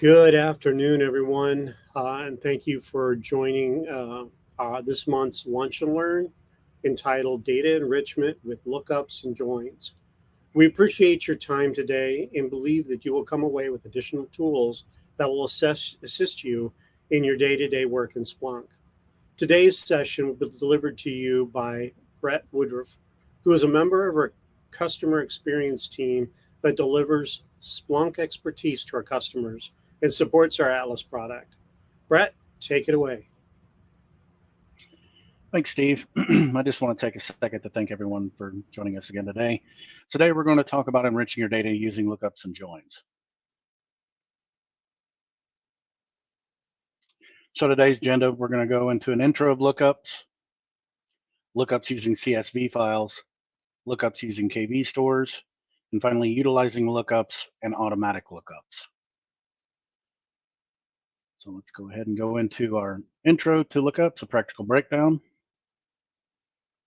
Good afternoon, everyone, and thank you for joining this month's Lunch and Learn entitled Data Enrichment with Lookups and Joins. We appreciate your time today and believe that you will come away with additional tools that will assist you in your day-to-day work in Splunk. Today's session will be delivered to you by Brett Woodruff, who is a member of our customer experience team that delivers Splunk expertise to our customers and supports our Atlas product. Brett, take it away. Thanks, Steve. I just want to take a second to thank everyone for joining us again today. Today, we're going to talk about enriching your data using lookups and joins. So today's agenda, we're going to go into an intro of lookups, lookups using CSV files, lookups using KV stores, and finally utilizing lookups and automatic lookups. So let's go ahead and go into our intro to lookups, a practical breakdown.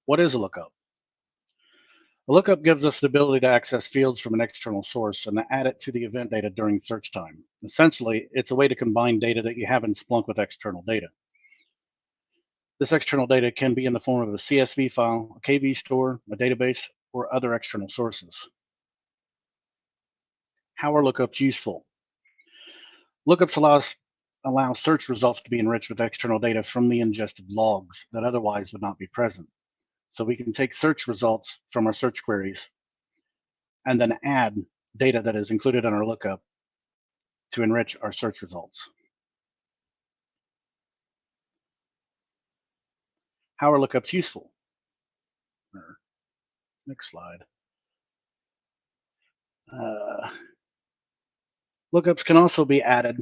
What is a lookup? A lookup gives us the ability to access fields from an external source and add it to the event data during search time. Essentially, it's a way to combine data that you have in Splunk with external data. This external data can be in the form of a CSV file, a KV store, a database, or other external sources. How are lookups useful? Lookups allow search results to be enriched with external data from the ingested logs that otherwise would not be present. So we can take search results from our search queries and then add data that is included in our lookup to enrich our search results. How are lookups useful? Next slide. Lookups can also be added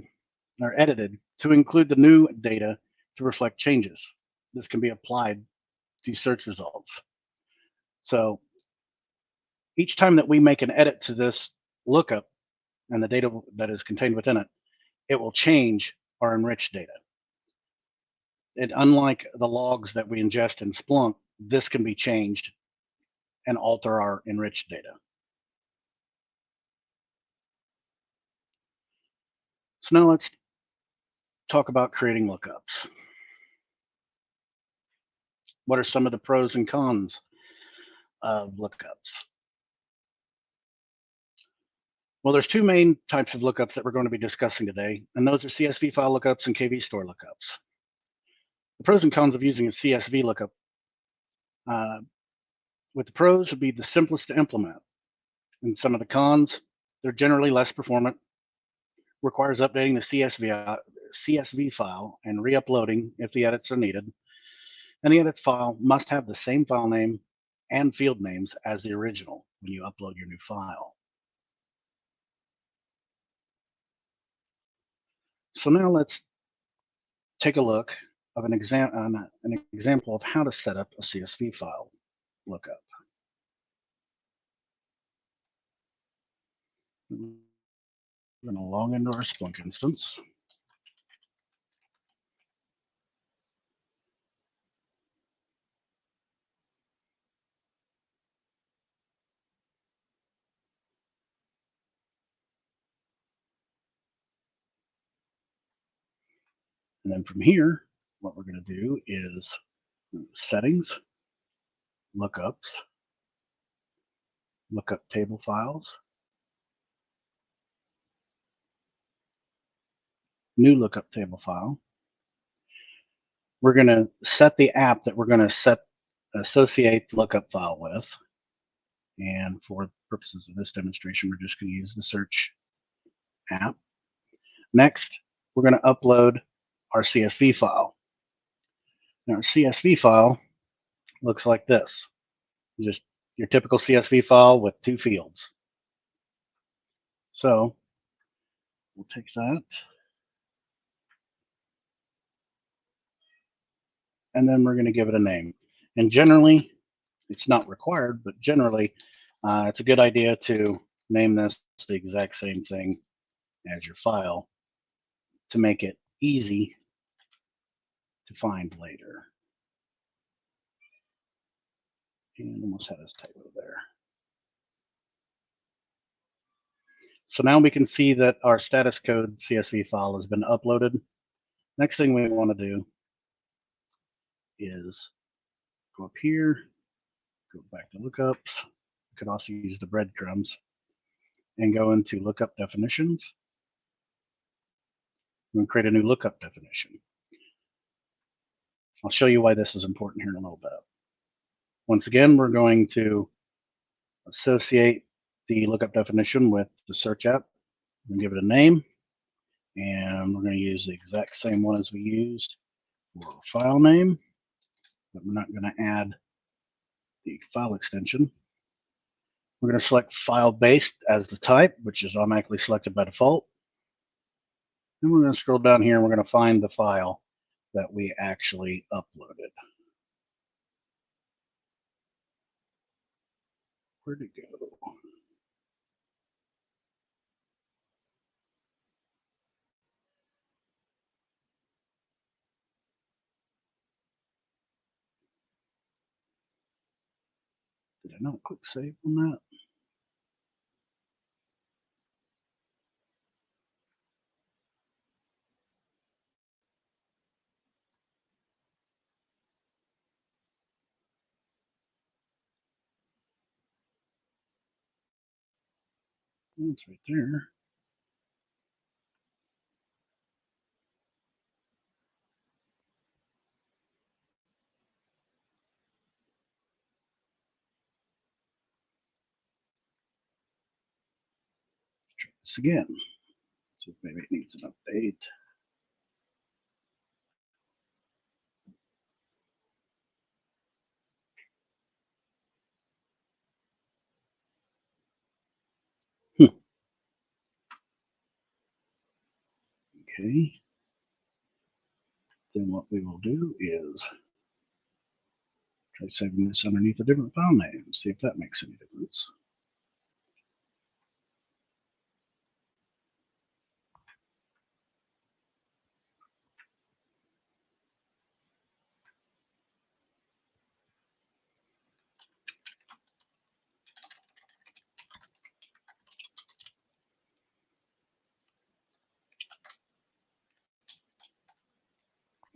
or edited to include the new data to reflect changes. This can be applied to search results. So each time that we make an edit to this lookup and the data that is contained within it, it will change our enriched data. And unlike the logs that we ingest in Splunk, this can be changed and alter our enriched data. So now let's talk about creating lookups. What are some of the pros and cons of lookups? Well, there's two main types of lookups that we're going to be discussing today, and those are CSV file lookups and KV store lookups. The pros and cons of using a CSV lookup. With the pros would be the simplest to implement. And some of the cons, they're generally less performant, requires updating the CSV file and re-uploading if the edits are needed. And the edit file must have the same file name and field names as the original when you upload your new file. So now let's take a look of an example of how to set up a CSV file lookup. We're going to log into our Splunk instance. And then from here, what we're going to do is settings, lookups, lookup table files, new lookup table file. We're going to set the app that we're going to associate the lookup file with. And for purposes of this demonstration, we're just going to use the search app. Next, we're going to upload our CSV file. Now, our CSV file looks like this. Just your typical CSV file with two fields. So we'll take that. And then we're going to give it a name. And generally, it's not required, but generally, it's a good idea to name this the exact same thing as your file to make it easy to find later. And almost had this typo there. So now we can see that our status code CSV file has been uploaded. Next thing we want to do is go up here, go back to lookups. We could also use the breadcrumbs and go into lookup definitions. And create a new lookup definition. I'll show you why this is important here in a little bit. Once again, we're going to associate the lookup definition with the search app. We're going to give it a name, and we're going to use the exact same one as we used for file name, but we're not going to add the file extension. We're going to select file based as the type, which is automatically selected by default. And we're going to scroll down here and we're going to find the file that we actually uploaded. Where'd it go? Did I not click save on that? It's right there. Try this again. See if maybe it needs an update. Okay. Then what we will do is try saving this underneath a different file name. See if that makes any difference.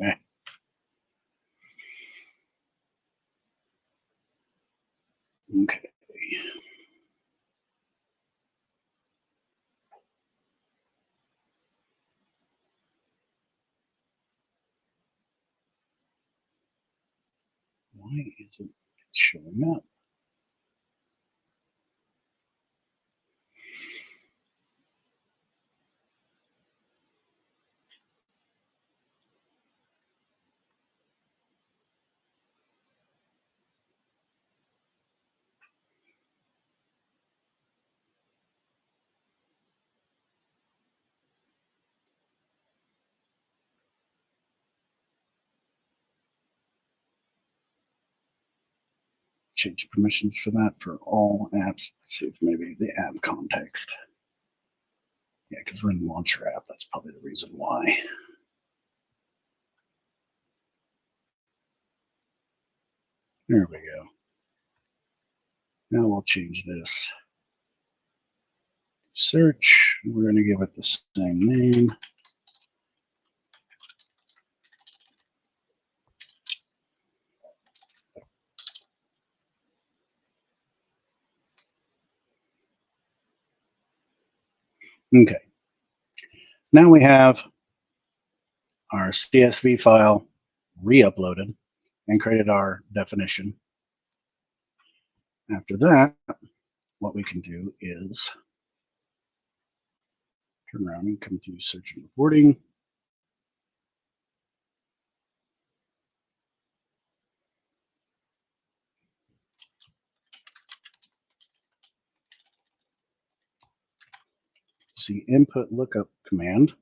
Eh. Okay. Why isn't it showing up? Change permissions for that for all apps. See if maybe the app context. Yeah, because we're in the launcher app. That's probably the reason why. There we go. Now we'll change this. Search. We're going to give it the same name. Okay. Now we have our CSV file re-uploaded and created our definition. After that, what we can do is turn around and come to search and reporting. See input lookup command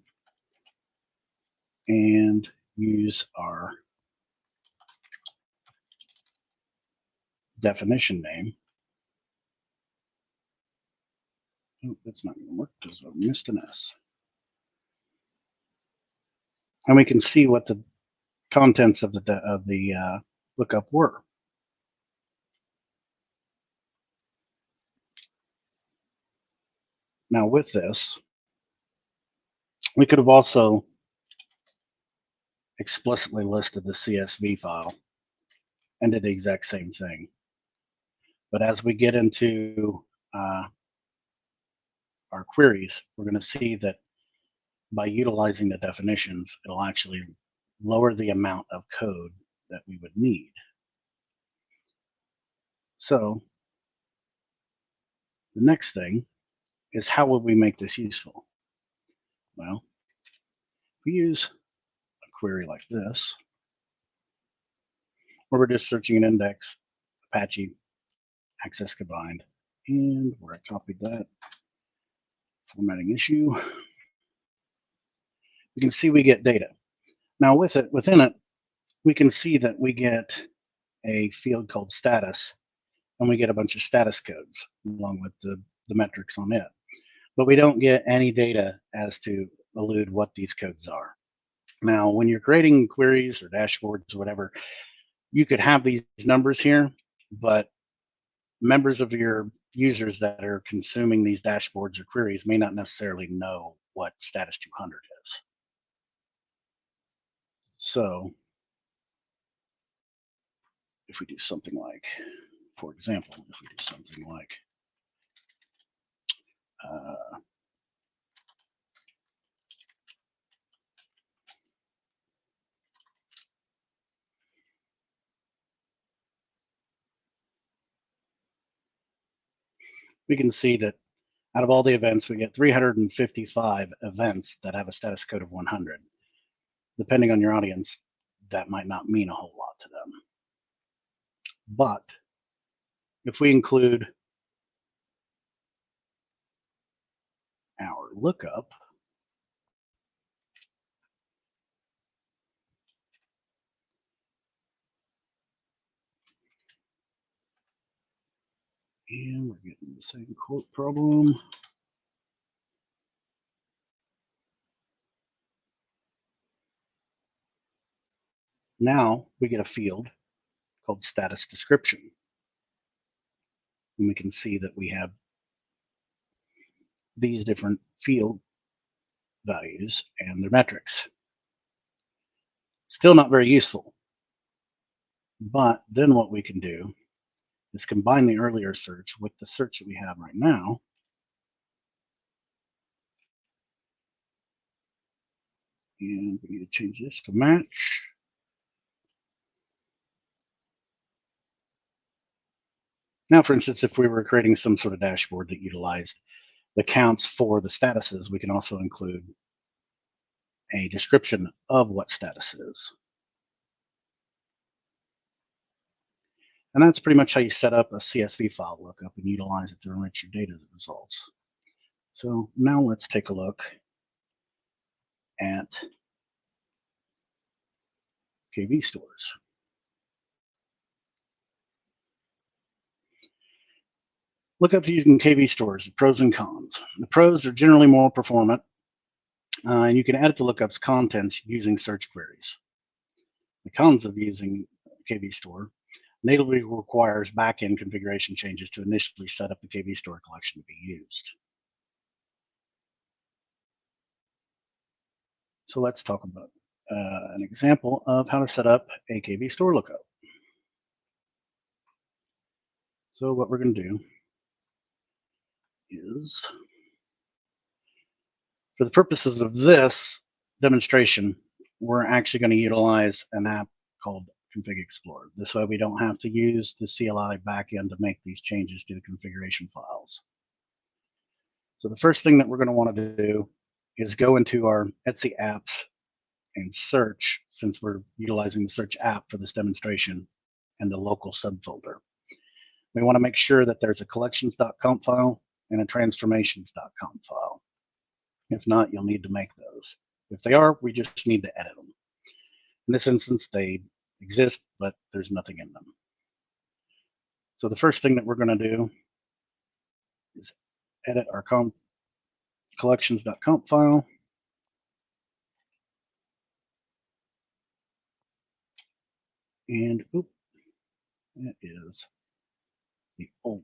and use our definition name. Oh, that's not going to work because I missed an S. And we can see what the contents of the lookup were. Now with this, we could have also explicitly listed the CSV file and did the exact same thing. But as we get into our queries, we're going to see that by utilizing the definitions, it'll actually lower the amount of code that we would need. So the next thing is, how would we make this useful? Well, we use a query like this, where we're just searching an index, Apache, access combined, and where I copied that formatting issue, we can see we get data. Now within it, we can see that we get a field called status, and we get a bunch of status codes along with the metrics on it. But we don't get any data as to allude what these codes are. Now, when you're creating queries or dashboards or whatever, you could have these numbers here, but members of your users that are consuming these dashboards or queries may not necessarily know what status 200 is. So if we do something like, for example, if we do something like we can see that out of all the events, we get 355 events that have a status code of 100. Depending on your audience, that might not mean a whole lot to them. But if we include our lookup, and we're getting the same quote problem. Now we get a field called status description. And we can see that we have these different field values and their metrics. Still not very useful. But then what we can do is combine the earlier search with the search that we have right now. And we need to change this to match. Now, for instance, if we were creating some sort of dashboard that utilized the counts for the statuses, we can also include a description of what status is. And that's pretty much how you set up a CSV file lookup and utilize it to enrich your data results. So now let's take a look at KV stores. Lookups using KV stores, the pros and cons. The pros are generally more performant, and you can edit the lookup's contents using search queries. The cons of using KV store natively requires back-end configuration changes to initially set up the KV store collection to be used. So let's talk about an example of how to set up a KV store lookup. So what we're going to do is, for the purposes of this demonstration, we're actually going to utilize an app called Config Explorer. This way we don't have to use the CLI backend to make these changes to the configuration files. So the first thing that we're going to want to do is go into our Etsy apps and search, since we're utilizing the search app for this demonstration, and the local subfolder. We want to make sure that there's a collections.conf file and a transformations.conf file. If not, you'll need to make those. If they are, we just need to edit them. In this instance, they exist, but there's nothing in them. So the first thing that we're going to do is edit our collections.conf file. And that is the old.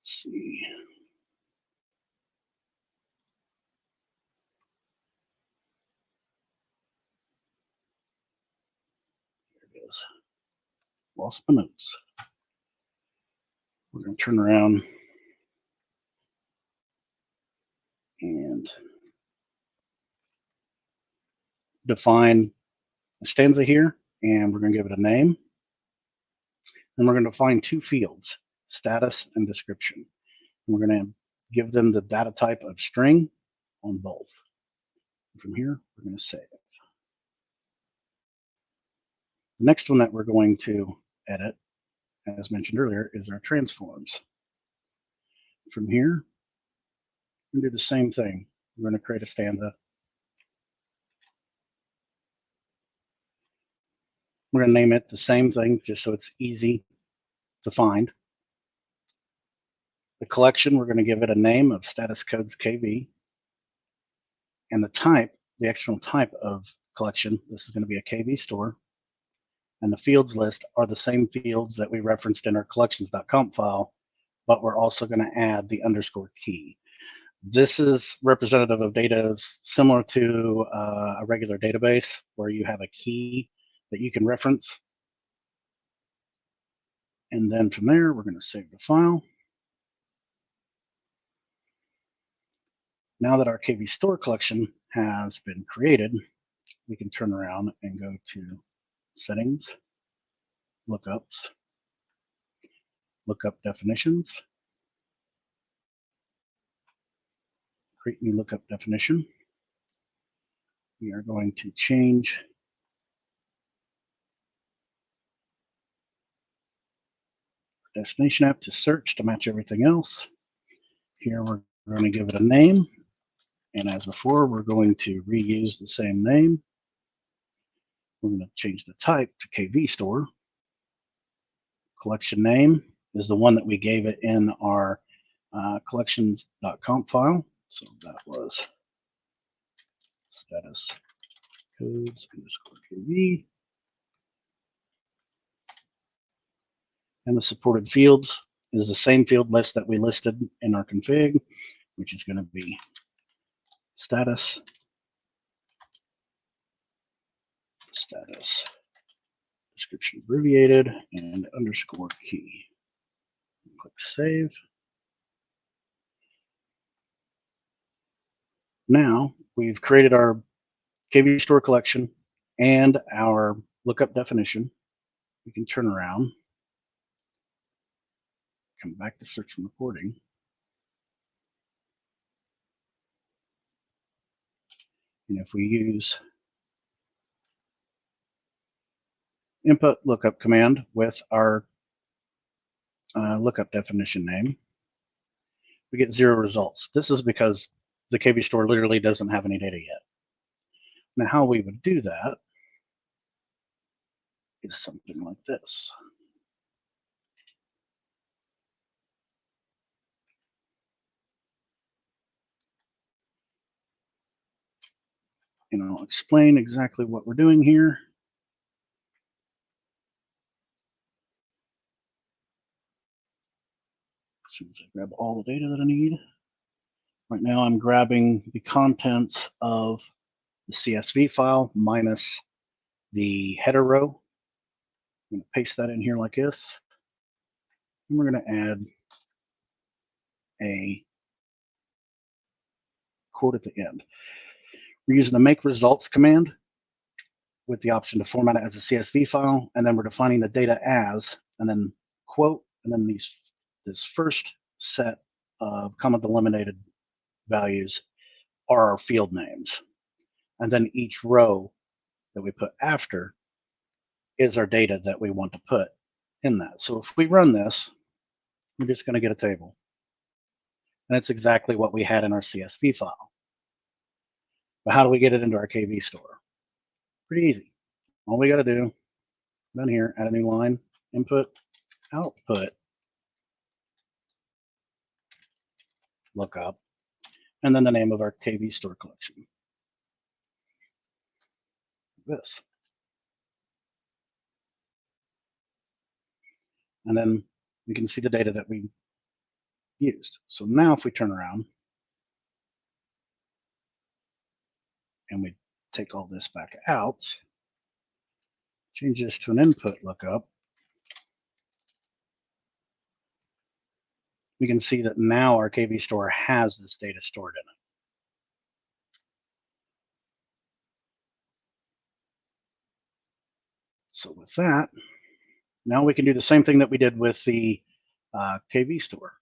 see. There it is. Lost my notes. We're going to turn around and define a stanza here, and we're going to give it a name. And we're going to define two fields, status and description. And we're going to give them the data type of string on both. From here, we're going to save. The next one that we're going to edit, as mentioned earlier, is our transforms. From here, we're going to do the same thing. We're going to create a stanza. We're going to name it the same thing, just so it's easy to find. The collection, we're going to give it a name of status codes KV. And the type, the external type of collection, this is going to be a KV store. And the fields list are the same fields that we referenced in our collections.conf file, but we're also going to add the underscore key. This is representative of data similar to a regular database where you have a key that you can reference. And then from there, we're going to save the file. Now that our KV store collection has been created, we can turn around and go to settings, lookups, lookup definitions, create new lookup definition. We are going to change destination app to search to match everything else. Here we're going to give it a name. And as before, we're going to reuse the same name. We're going to change the type to KV store. Collection name is the one that we gave it in our collections.conf file. So that was status codes underscore KV. And the supported fields is the same field list that we listed in our config, which is going to be status, status, description abbreviated, and underscore key. Click save. Now we've created our KV store collection and our lookup definition. We can turn around, come back to search and reporting. And if we use input lookup command with our lookup definition name, we get 0 results. This is because the KV store literally doesn't have any data yet. Now, how we would do that is something like this. And I'll explain exactly what we're doing here. As soon as I grab all the data that I need. Right now I'm grabbing the contents of the CSV file minus the header row. I'm going to paste that in here like this. And we're going to add a quote at the end. We're using the make results command with the option to format it as a CSV file, and then we're defining the data as, and then quote, and then this first set of comma delimited values are our field names. And then each row that we put after is our data that we want to put in that. So if we run this, we're just going to get a table. And it's exactly what we had in our CSV file. But how do we get it into our KV store? Pretty easy. All we got to do, down here, add a new line, input, output, lookup, and then the name of our KV store collection. This. And then we can see the data that we used. So now if we turn around and we take all this back out, change this to an input lookup, we can see that now our KV store has this data stored in it. So with that, now we can do the same thing that we did with the KV store.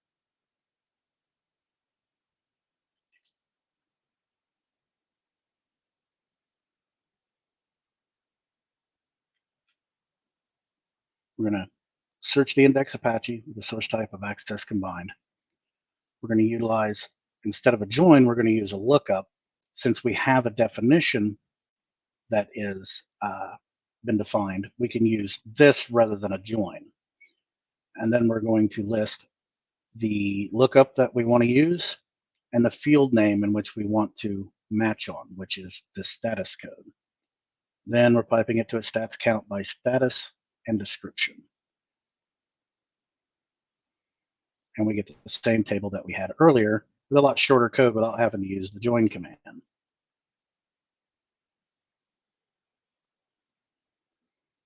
We're going to search the index Apache with the source type of access combined. We're going to utilize, instead of a join, we're going to use a lookup. Since we have a definition that is been defined, we can use this rather than a join. And then we're going to list the lookup that we want to use and the field name in which we want to match on, which is the status code. Then we're piping it to a stats count by status and description. And we get the same table that we had earlier with a lot shorter code without having to use the join command.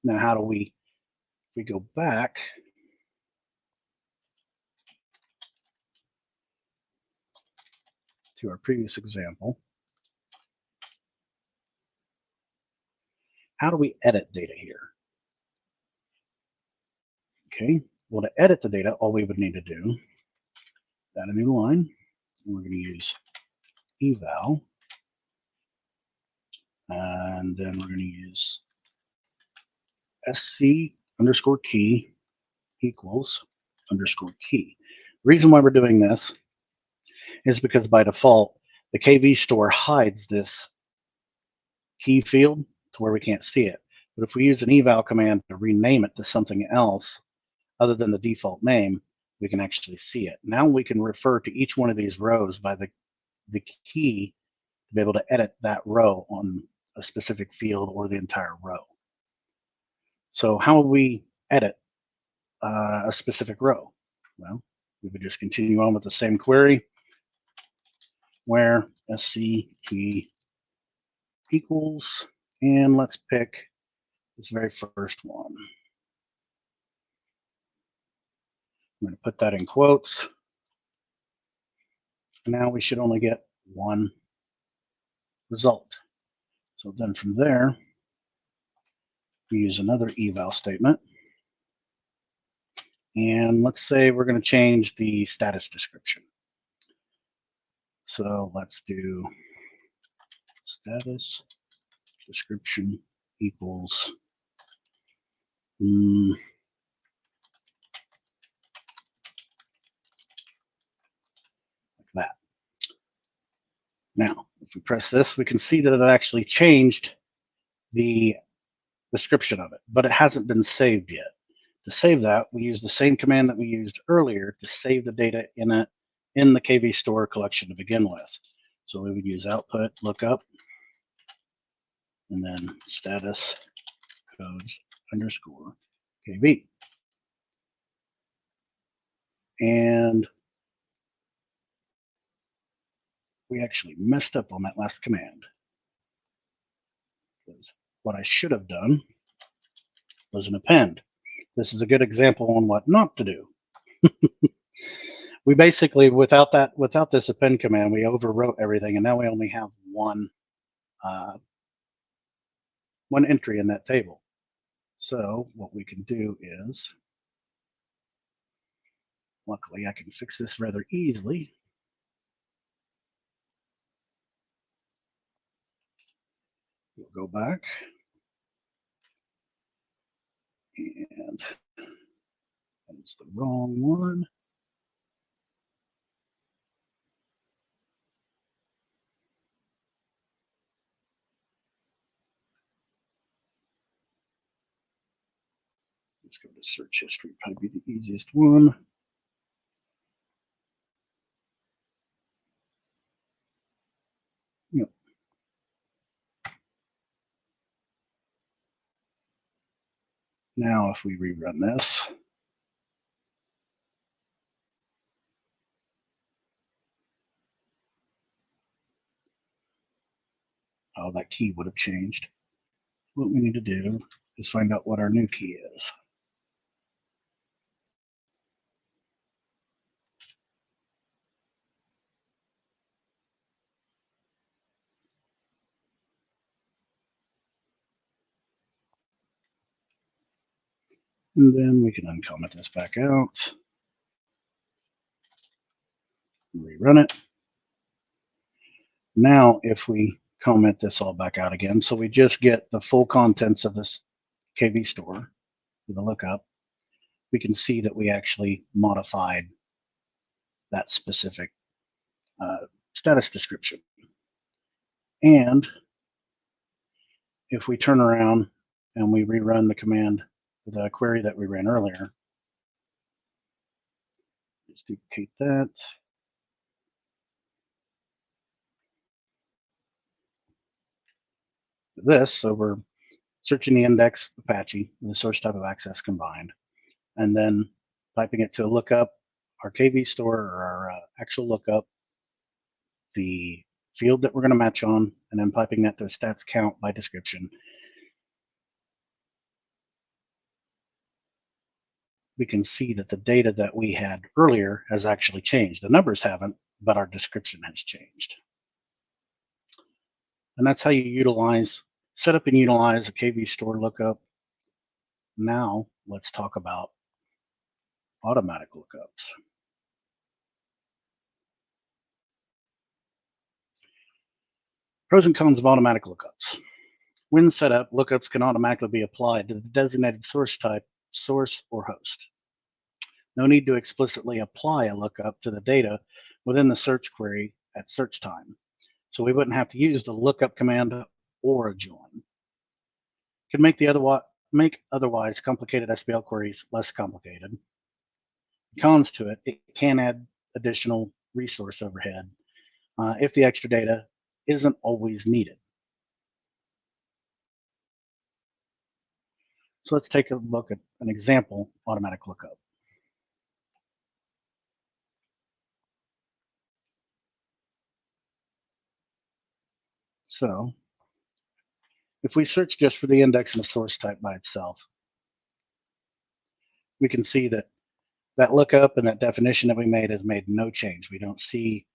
Now, how do we go back to our previous example, how do we edit data here? Okay, well, to edit the data, all we would need to do, add a new line, and we're going to use eval, and then we're going to use sc underscore key equals underscore key. The reason why we're doing this is because by default, the KV store hides this key field to where we can't see it. But if we use an eval command to rename it to something else other than the default name, we can actually see it. Now we can refer to each one of these rows by the key to be able to edit that row on a specific field or the entire row. So how would we edit a specific row? Well, we would just continue on with the same query where sc key equals, and let's pick this very first one. I'm going to put that in quotes. Now we should only get one result. So then from there, we use another eval statement. And let's say we're going to change the status description. So let's do status description equals like that. Now, if we press this, we can see that it actually changed the description of it, but it hasn't been saved yet. To save that, we use the same command that we used earlier to save the data in the KV store collection to begin with. So we would use output lookup and then status codes underscore KV. And we actually messed up on that last command, because what I should have done was an append. This is a good example on what not to do. We basically, without this append command, we overwrote everything, and now we only have one entry in that table. So what we can do is, luckily I can fix this rather easily. We'll go back, and that's the wrong one. Let's go to search history, probably be the easiest one. Yep. Now if we rerun this, how that key would have changed. What we need to do is find out what our new key is. And then we can uncomment this back out, rerun it. Now, if we comment this all back out again, so we just get the full contents of this KV store with a lookup, we can see that we actually modified that specific status description. And if we turn around and we rerun the command, the query that we ran earlier, let's duplicate that. This, so we're searching the index Apache with the source type of access combined, and then typing it to look up our KV store or our actual lookup, the field that we're going to match on, and then piping that to a stats count by description. We can see that the data that we had earlier has actually changed. The numbers haven't, but our description has changed. And that's how you set up and utilize a KV store lookup. Now let's talk about automatic lookups. Pros and cons of automatic lookups. When set up, lookups can automatically be applied to the designated source type, source, or host. No need to explicitly apply a lookup to the data within the search query at search time. So we wouldn't have to use the lookup command or a join. Can make otherwise complicated SPL queries less complicated. Cons to it, it can add additional resource overhead if the extra data isn't always needed. So let's take a look at an example automatic lookup. So if we search just for the index and the source type by itself, we can see that that lookup and that definition that we made has made no change. We don't see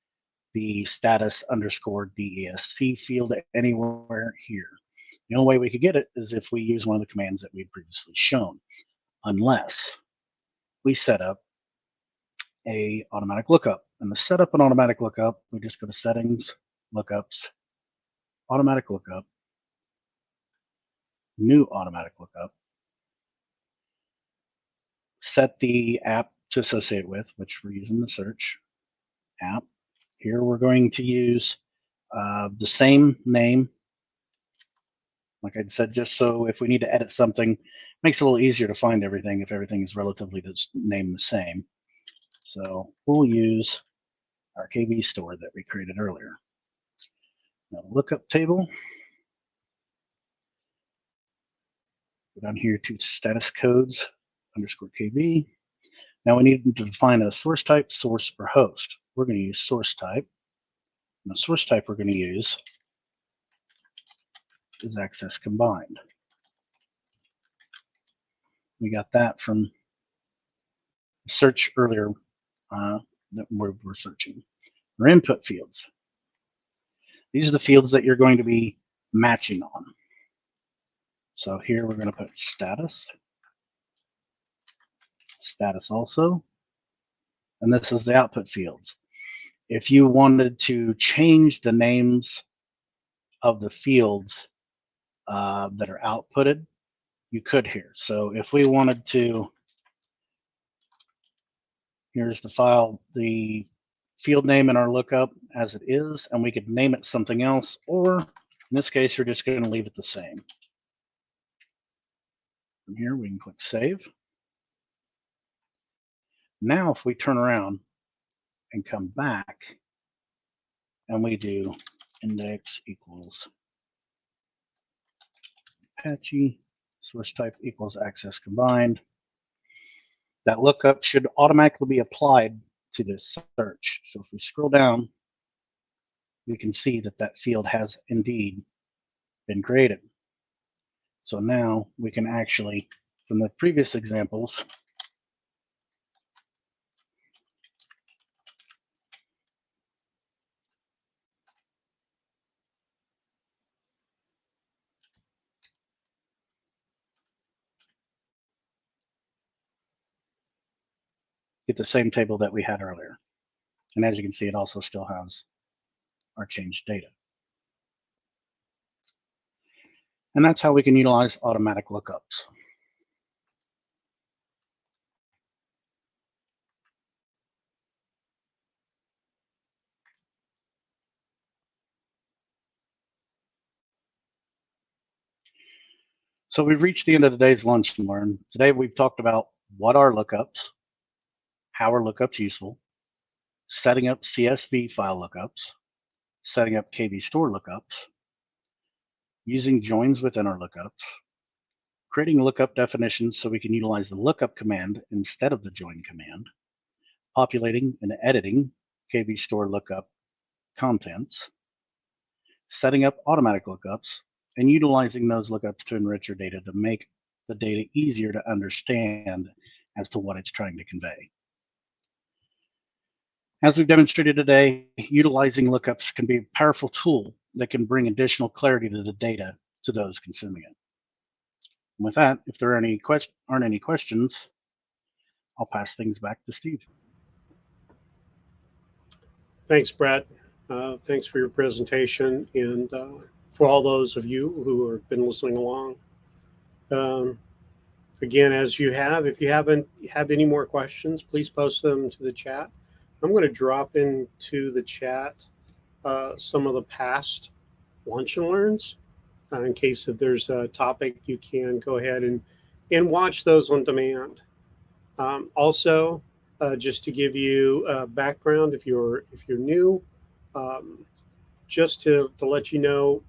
the status underscore DESC field anywhere here. The only way we could get it is if we use one of the commands that we'd previously shown, unless we set up a automatic lookup. And to set up an automatic lookup, we just go to settings, lookups, automatic lookup, new automatic lookup, set the app to associate with, which we're using the search app. Here we're going to use the same name. Like I said, just so if we need to edit something, it makes it a little easier to find everything if everything is relatively named the same. So we'll use our KV store that we created earlier. Now, lookup table. Go down here to status codes underscore KV. Now we need to define a source type, source, or host. We're going to use source type. And the source type we're going to use is access combined. We got that from the search earlier that we're searching. Our input fields. These are the fields that you're going to be matching on. So here we're going to put status, status also, and this is the output fields. If you wanted to change the names of the fields that are outputted, you could here. So if we wanted to, here's the file, the field name in our lookup as it is, and we could name it something else, or in this case, we're just going to leave it the same. From here, we can click save. Now, if we turn around and come back and we do index equals Apache, source type equals access combined, that lookup should automatically be applied to this search. So if we scroll down, we can see that that field has indeed been created. So now we can actually, from the previous examples, get the same table that we had earlier. And as you can see, it also still has our changed data. And that's how we can utilize automatic lookups. So we've reached the end of today's Lunch and Learn. Today we've talked about what are lookups, how are lookups useful, setting up CSV file lookups, setting up KV store lookups, using joins within our lookups, creating lookup definitions so we can utilize the lookup command instead of the join command, populating and editing KV store lookup contents, setting up automatic lookups, and utilizing those lookups to enrich your data to make the data easier to understand as to what it's trying to convey. As we've demonstrated today, utilizing lookups can be a powerful tool that can bring additional clarity to the data to those consuming it. And with that, if there aren't any questions, I'll pass things back to Steve. Thanks, Brett. Thanks for your presentation, and for all those of you who have been listening along. Again, if you haven't have any more questions, please post them to the chat. I'm going to drop into the chat some of the past lunch and learns in case if there's a topic you can go ahead and watch those on demand. Also, just to give you background, if you're new, just to let you know,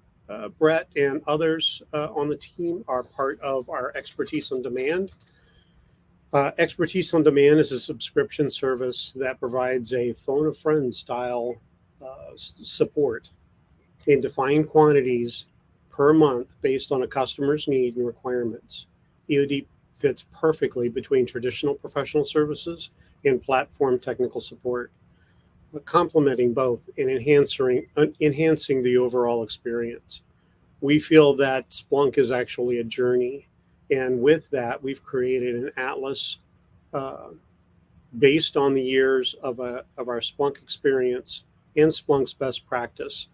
Brett and others on the team are part of our Expertise on Demand. Expertise on Demand is a subscription service that provides a phone a friend style support in defined quantities per month based on a customer's need and requirements. EOD fits perfectly between traditional professional services and platform technical support, complementing both and enhancing the overall experience. We feel that Splunk is actually a journey, and with that, we've created an atlas based on the years of our Splunk experience and Splunk's best practice.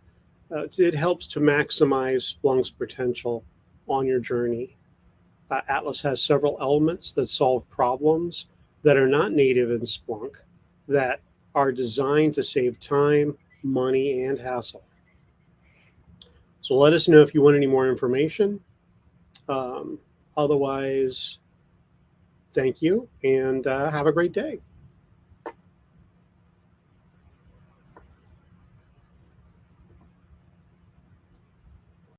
It helps to maximize Splunk's potential on your journey. Atlas has several elements that solve problems that are not native in Splunk, that are designed to save time, money, and hassle. So let us know if you want any more information. Otherwise, thank you and have a great day.